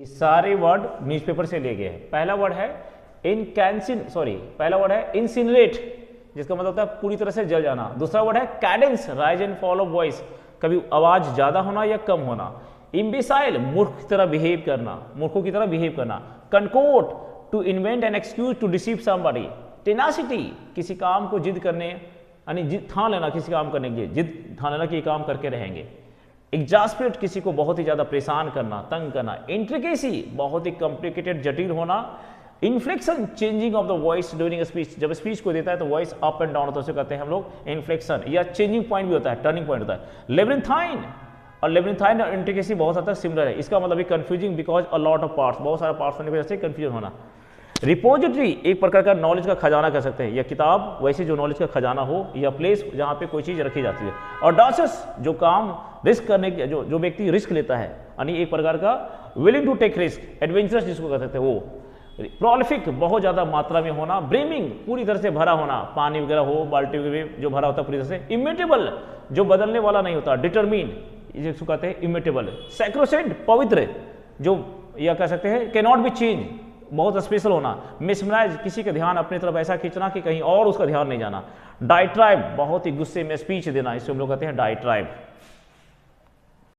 सारे word newspaper से लिए गए हैं। पहला वर्ड है पहला वर्ड है इंसिनरेट, जिसका मतलब होता है पूरी तरह से जल जाना। दूसरा वर्ड है Cadence, rise and fall of voice, कभी आवाज ज्यादा होना या कम होना। इम्बिसाइल, मूर्ख की तरह बिहेव करना, मूर्खों की तरह बिहेव करना। Concoct, to invent an excuse to deceive somebody. Tenacity, किसी काम को जिद करने यानी जिद ठान लेना, किसी काम करने के लिए जिद ठान लेना कि ये काम करके रहेंगे। एग्जास्परेट, किसी को बहुत ही ज्यादा परेशान करना, तंग करना। इंट्रिकेसी, बहुत ही कॉम्प्लिकेटेड, जटिल होना। Inflection, changing of the voice during speech, जब स्पीच को देता है तो वॉइस अप एंड डाउन होता है, उसे कहते हैं हम लोग इन्फ्लेक्शन, या चेंजिंग पॉइंट भी होता है, टर्निंग पॉइंट होता है। लेब्रिंथाइन, और लेब्रिंथाइन और इंट्रिकेसी बहुत हद तक सिमिलर है। इसका मतलब confusing because a lot of parts, बहुत सारे पार्ट्स होने की वजह से कंफ्यूजन होना। रिपोजिटरी, एक प्रकार का नॉलेज का खजाना कह सकते हैं, या किताब वैसे जो नॉलेज का खजाना हो, या प्लेस जहां पे कोई चीज रखी जाती है। और ऑडासियस, जो काम रिस्क करने के जो व्यक्ति रिस्क लेता है, यानी एक प्रकार का willing to take risk, adventurous जिसको कह सकते हैं वो। प्रोलिफिक, बहुत ज्यादा मात्रा में होना। ब्रीमिंग, पूरी तरह से भरा होना, पानी वगैरह हो, बाल्टी वगैरह जो भरा होता है पूरी तरह से। इमिटेबल, जो बदलने वाला नहीं होता। डिटरमिन, जिसको कहते हैं इमिटेबल। सैक्रोसेंट, पवित्र, जो या कह सकते हैं कैनॉट बी चेंज, बहुत स्पेशल होना। मिसमराइज, किसी का ध्यान अपनी तरफ ऐसा खींचना कि कहीं और उसका ध्यान नहीं जाना। डाइट्राइब, बहुत ही गुस्से में स्पीच देना, इससे हम लोग कहते हैं डाइट्राइब।